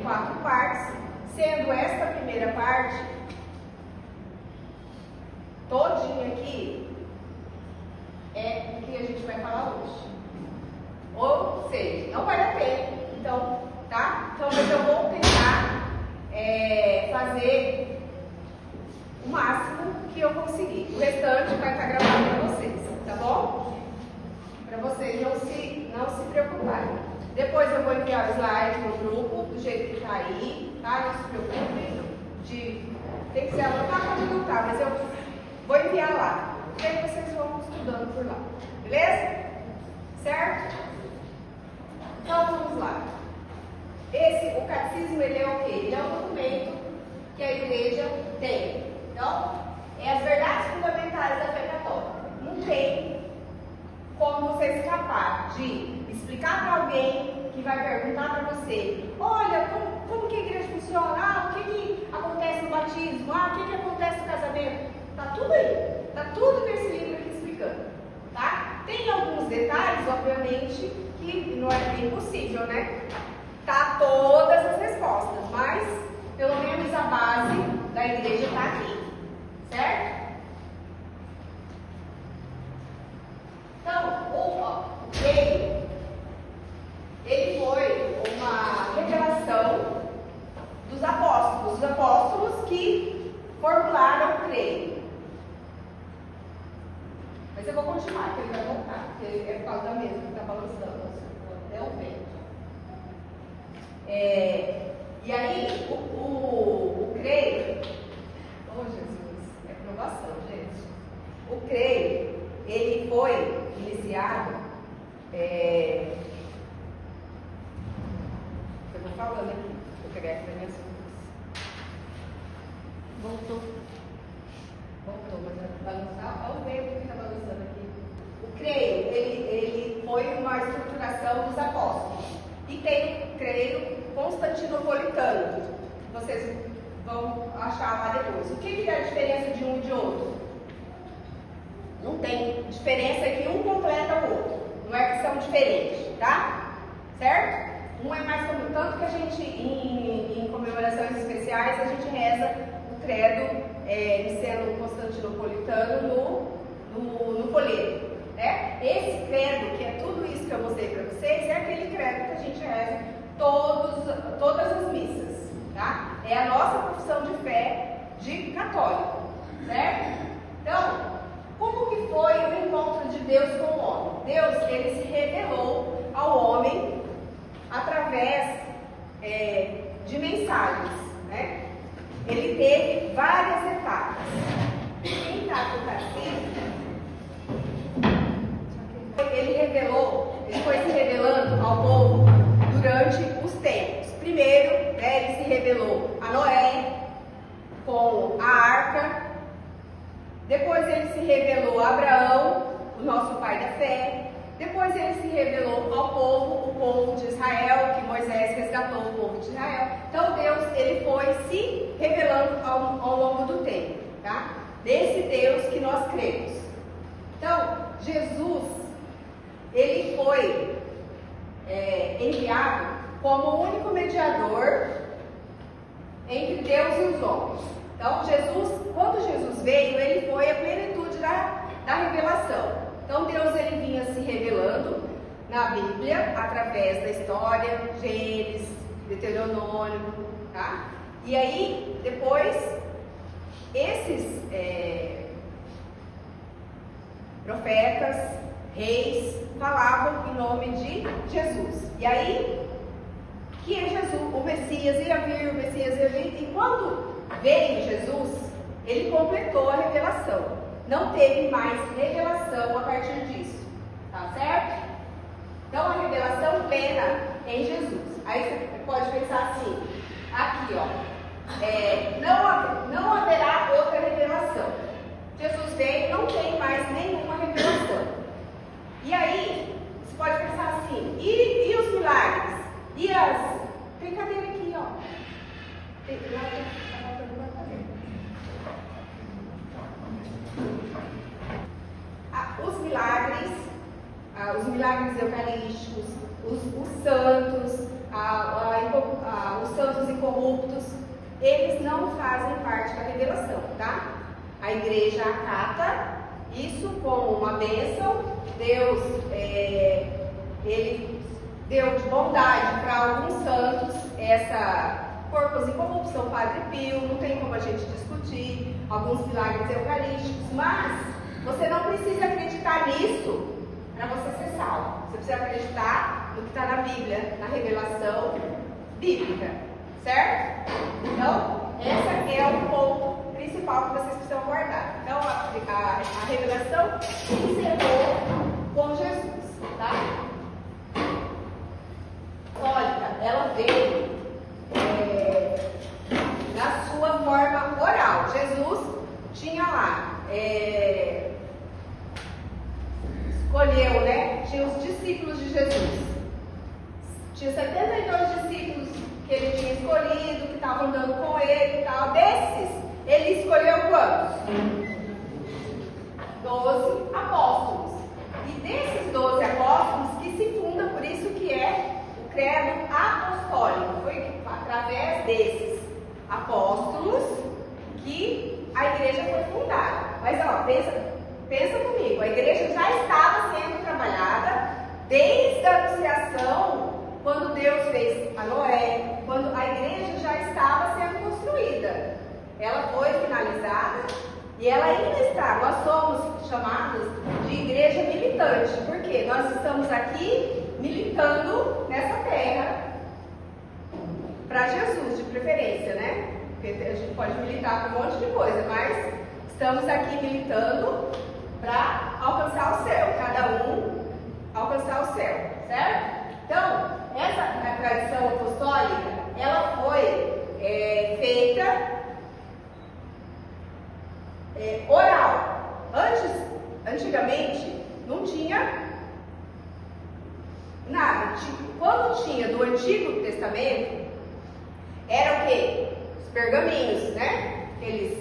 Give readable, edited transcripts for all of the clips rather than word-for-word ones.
4 partes, sendo esta primeira parte todinha aqui é o que a gente vai falar hoje. Ou seja, não vai dar tempo, então, tá? Então, mas eu vou tentar fazer o máximo que eu conseguir. O restante vai estar gravado para vocês, tá bom? Para vocês não se preocuparem. Depois eu vou enviar o slide no grupo, do jeito que está aí, tá? Não se preocupem. Tem que ser anotar quando não tá, mas eu vou enviar lá. E aí vocês vão estudando por lá. Beleza? Certo? Então vamos lá. O catecismo, ele é o quê? Ele é um documento que a igreja tem. Então, é as verdades fundamentais da fé católica. Não tem como você escapar de explicar para alguém que vai perguntar para você: olha, como que a igreja funciona? O que acontece no batismo? O que acontece no casamento? Tá tudo aí. Tá tudo nesse livro aqui explicando. Tá? Tem alguns detalhes, obviamente, que não é impossível, né? Tá todas as respostas, mas pelo menos a base da igreja está aqui. Certo? Então, o creio, ele foi uma revelação dos apóstolos, os apóstolos que formularam o creio. Mas eu vou continuar, porque ele vai voltar, porque é por causa da mesa que está balançando, até o vento. E aí, o creio, oh Jesus, é provação, gente. O creio, ele foi iniciado, eu vou falando aqui, vou pegar aqui nas minhas coisas. Voltou, mas vai balançar, olha o vento que está balançando aqui. O creio, ele foi uma estruturação dos apóstolos. E tem o creio constantinopolitano. Vocês vão achar lá depois. O que é a diferença de um e de outro? Não tem diferença que um completa o outro. Não é que são diferentes, tá? Certo? Um é mais comum. Tanto que a gente, em comemorações especiais, a gente reza o credo niceno constantinopolitano no folheto. Né? Esse credo, que é tudo isso que eu mostrei para vocês, é aquele credo que a gente reza todas as missas. Tá? É a nossa profissão de fé de católico. Certo? Então, como que foi o encontro de Deus com o homem? Deus, ele se revelou ao homem através de mensagens, né? Ele teve várias etapas. Quem está com o catecismo, ele foi se revelando ao povo durante os tempos. Primeiro, ele se revelou a Noé com a arca. Depois ele se revelou a Abraão, o nosso pai da fé. Depois ele se revelou ao povo, o povo de Israel, que Moisés resgatou o povo de Israel. Então Deus, ele foi se revelando ao longo do tempo, tá? Desse Deus que nós cremos. Então, Jesus, ele foi enviado como o único mediador entre Deus e os homens. Então, quando Jesus veio, ele foi a plenitude da revelação. Então, Deus, ele vinha se revelando na Bíblia, através da história, Gênesis, Deuteronômio, tá? E aí, depois, esses profetas, reis, falavam em nome de Jesus. E aí, que é Jesus, o Messias ia vir, e quando veio Jesus, ele completou a revelação. Não teve mais revelação a partir disso. Tá certo? Então, a revelação plena em Jesus. Aí você pode pensar assim, aqui ó, não haverá outra revelação. Jesus veio, não tem mais nenhuma revelação. E aí, você pode pensar assim, e os milagres? E as... Tem cadeira aqui, ó. Os milagres eucarísticos, os santos, a os santos incorruptos, eles não fazem parte da revelação, tá? A igreja acata isso como uma bênção. Deus, ele deu de bondade para alguns santos essa corpos incorruptos, São Padre Pio, não tem como a gente discutir, alguns milagres eucarísticos, mas você não precisa acreditar nisso para você ser salvo. Você precisa acreditar no que está na Bíblia, na revelação bíblica, certo? Então, esse é o ponto principal que vocês precisam guardar. Então, a revelação encerrou com Jesus, tá? Olha, ela veio na sua forma oral. Jesus tinha lá, escolheu, né? Tinha os discípulos de Jesus. Tinha 72 discípulos que ele tinha escolhido, que estavam andando com ele e tal. Desses, ele escolheu quantos? 12 apóstolos. E desses 12 apóstolos que se funda, por isso que é o credo apostólico. Foi através desses apóstolos que a igreja foi fundada. Mas ó, pensa comigo, a igreja já estava sendo trabalhada desde a anunciação, quando Deus fez a Noé, quando a igreja já estava sendo construída. Ela foi finalizada e ela ainda está. Nós somos chamados de igreja militante, porque nós estamos aqui militando nessa terra para Jesus, de preferência, né? Porque a gente pode militar por um monte de coisa, mas estamos aqui militando para alcançar o céu, cada um alcançar o céu, certo? Então, essa tradição apostólica, ela foi feita oral. Antigamente, não tinha nada. Quando tinha do Antigo Testamento, era o quê? Os pergaminhos, né? Eles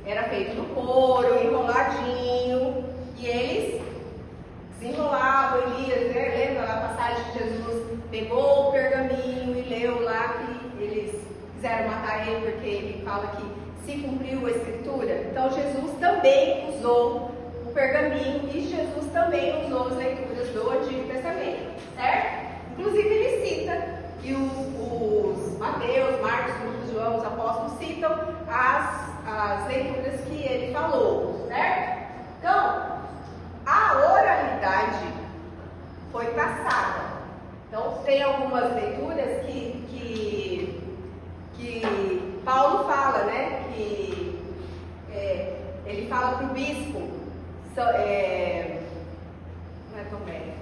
era feito do couro, enroladinho, e eles desenrolavam, Elias, né? Lembra lá a passagem que Jesus pegou o pergaminho e leu lá que eles quiseram matar ele porque ele fala que se cumpriu a escritura. Então Jesus também usou o pergaminho e Jesus também usou as leituras do Antigo Testamento, certo? Inclusive ele cita, e os Mateus, Marcos, Lucas, João, os apóstolos citam as leituras que ele falou, certo? Então, a oralidade foi passada. Então, tem algumas leituras que Paulo fala, né? Que ele fala para o bispo, não é Tomé,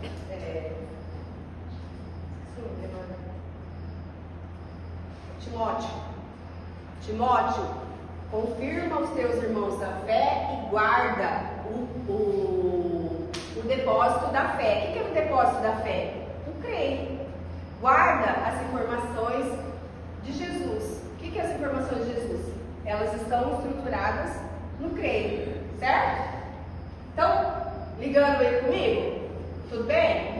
Timóteo, confirma os teus irmãos da fé e guarda o depósito da fé. O que é o depósito da fé? O creio. Guarda as informações de Jesus. O que é as informações de Jesus? Elas estão estruturadas no creio, certo? Então, ligando aí comigo? Tudo bem?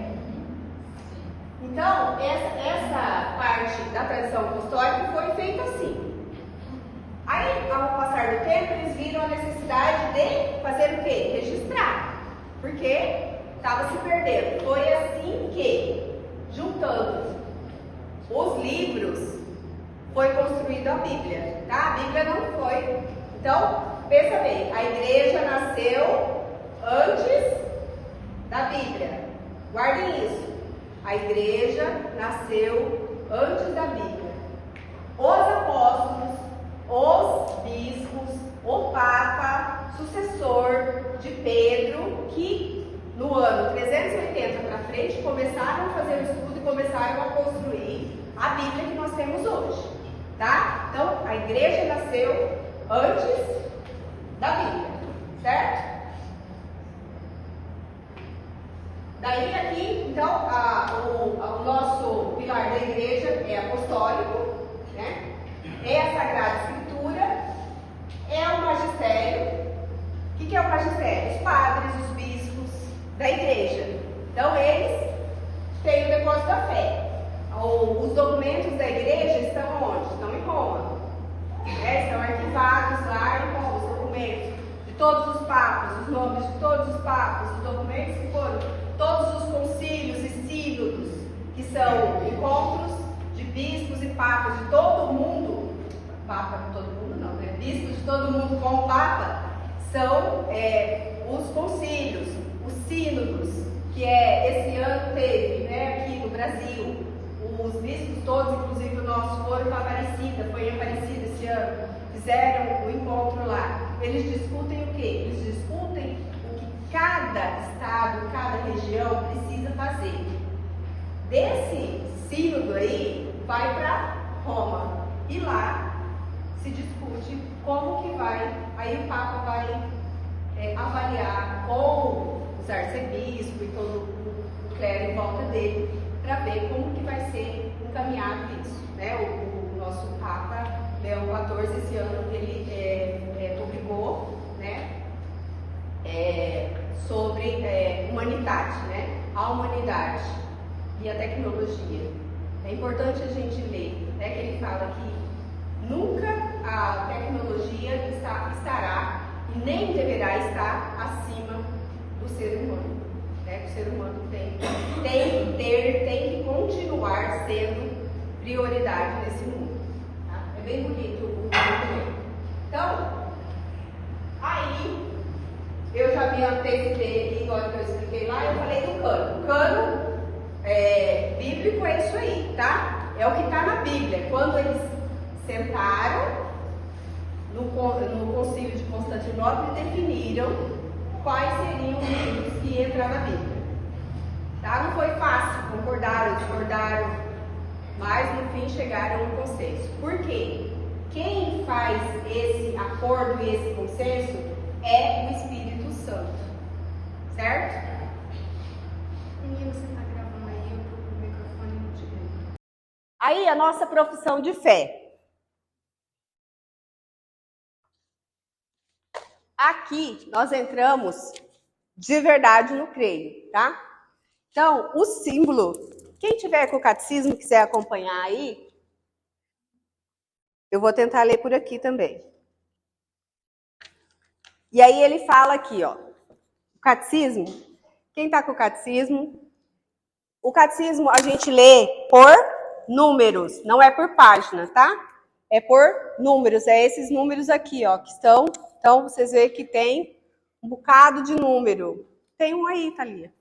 Então, essa parte da tradição apostólica foi feita assim. Aí, ao passar do tempo, eles viram a necessidade de fazer o quê? Registrar. Porque estava se perdendo. Foi assim que, juntando os livros, foi construída a Bíblia. Tá? A Bíblia não foi. Então, pensa bem, a igreja nasceu antes da Bíblia. Guardem isso. A igreja nasceu antes da Bíblia. Os apóstolos, os bispos, o Papa, sucessor de Pedro, que no ano 380 para frente começaram a fazer o estudo e começaram a construir a Bíblia que nós temos hoje. Tá? Então, a igreja nasceu antes da Bíblia, certo? Daí aqui, então, o nosso pilar da igreja é apostólico, né? É a Sagrada Escritura, é o magistério. O que é o magistério? Os padres, os bispos da igreja. Então, eles têm o depósito da fé. Os documentos da igreja estão todos os papas, os documentos que foram, todos os concílios e sínodos, que são encontros de bispos e papas de todo o mundo, papa de todo mundo não, né? Bispos de todo mundo com o papa, são os concílios, os sínodos, que esse ano teve, né, aqui no Brasil. Os bispos todos, inclusive o nosso, foram para Aparecida, foi em Aparecida esse ano, fizeram o encontro lá. Eles discutem o quê? Eles discutem o que cada estado, cada região precisa fazer. Desse sínodo aí, vai para Roma. E lá se discute como que vai, aí o Papa vai avaliar com os arcebispos e todo o clero em volta dele, para ver como que vai ser encaminhado isso, né? O nosso Papa Leão XIV, esse ano, ele publicou, né, sobre humanidade, né? A humanidade e a tecnologia. É importante a gente ler, né, que ele fala que nunca a tecnologia estará e nem deverá estar acima do ser humano. O ser humano tem que continuar sendo prioridade nesse mundo. Tá? É bem bonito o documento. Então, aí, eu já me antecipei, igual que eu expliquei lá, eu falei do cano. O cano bíblico é isso aí, tá? É o que está na Bíblia. Quando eles sentaram no Concílio de Constantinopla e definiram quais seriam os livros que iam entrar na Bíblia. Tá? Não foi fácil, concordaram, discordaram, mas no fim chegaram a um consenso. Por quê? Quem faz esse acordo e esse consenso é o Espírito Santo. Certo? Menino, você está gravando aí, eu tô com o microfone no direito. Aí a nossa profissão de fé. Aqui nós entramos de verdade no creio, tá? Então, o símbolo, quem tiver com o catecismo quiser acompanhar aí, eu vou tentar ler por aqui também. E aí ele fala aqui, ó, o catecismo, quem tá com o catecismo a gente lê por números, não é por página, tá? É por números, é esses números aqui, ó, que estão. Então, vocês veem que tem um bocado de número. Tem um aí, Thalia.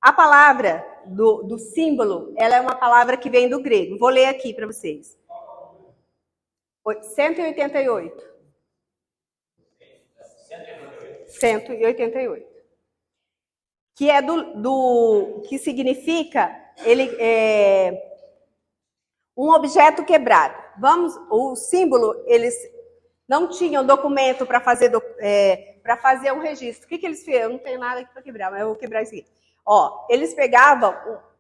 A palavra do símbolo, ela é uma palavra que vem do grego. Vou ler aqui para vocês. 188. 188. Que é que significa um objeto quebrado. O símbolo, eles não tinham documento para fazer um registro. O que eles fizeram? Eu não tenho nada aqui para quebrar, mas eu vou quebrar isso aqui. Ó, eles pegavam,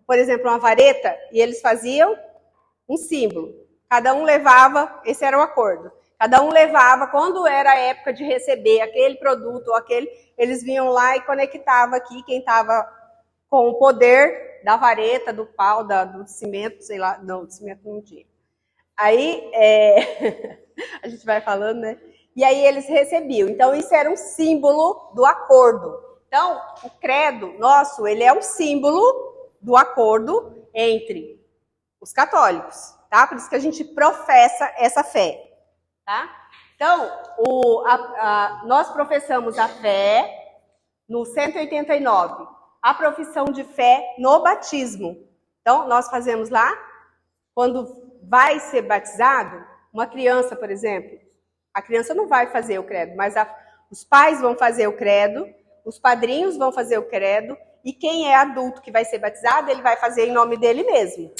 por exemplo, uma vareta e eles faziam um símbolo. Cada um levava, esse era o acordo. Cada um levava, quando era a época de receber aquele produto ou aquele, eles vinham lá e conectavam aqui quem estava com o poder da vareta, do pau, do cimento, sei lá, não, do cimento não tinha. Aí, a gente vai falando, né? E aí eles recebiam. Então, isso era um símbolo do acordo. Então, o credo nosso, ele é um símbolo do acordo entre os católicos, tá? Por isso que a gente professa essa fé, tá? Então, nós professamos a fé no 189, a profissão de fé no batismo. Então, nós fazemos lá, quando vai ser batizado, uma criança, por exemplo, a criança não vai fazer o credo, mas os pais vão fazer o credo, os padrinhos vão fazer o credo, e quem é adulto que vai ser batizado, ele vai fazer em nome dele mesmo,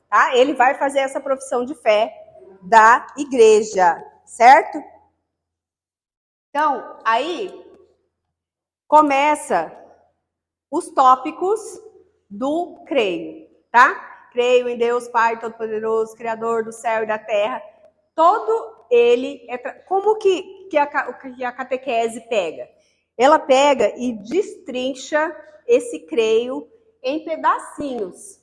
tá? Ele vai fazer essa profissão de fé da igreja, certo? Então, aí começa os tópicos do creio, tá? Creio em Deus Pai Todo-Poderoso, Criador do céu e da terra. Todo ele como que a catequese pega? Ela pega e destrincha esse creio em pedacinhos,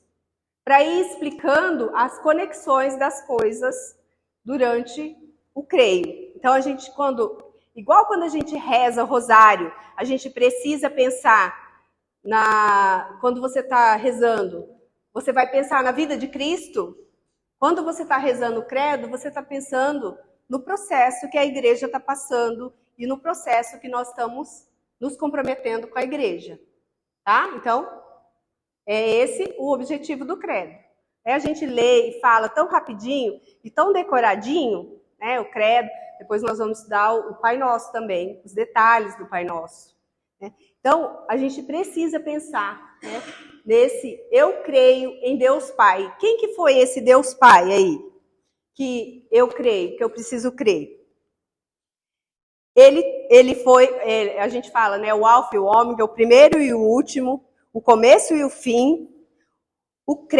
para ir explicando as conexões das coisas durante o creio. Então, a gente, igual quando a gente reza o rosário, a gente precisa pensar quando você está rezando, você vai pensar na vida de Cristo. Quando você está rezando o credo, você está pensando no processo que a igreja está passando e no processo que nós estamos nos comprometendo com a igreja. Tá? Então, é esse o objetivo do credo. A gente lê e fala tão rapidinho e tão decoradinho, né, o credo. Depois nós vamos estudar o Pai Nosso também, os detalhes do Pai Nosso. Né? Então, a gente precisa pensar, né, nesse eu creio em Deus Pai. Quem que foi esse Deus Pai aí? Que eu creio, que eu preciso crer. Ele foi, a gente fala, né, o alfa e o ômega, o primeiro e o último, o começo e o fim. O credo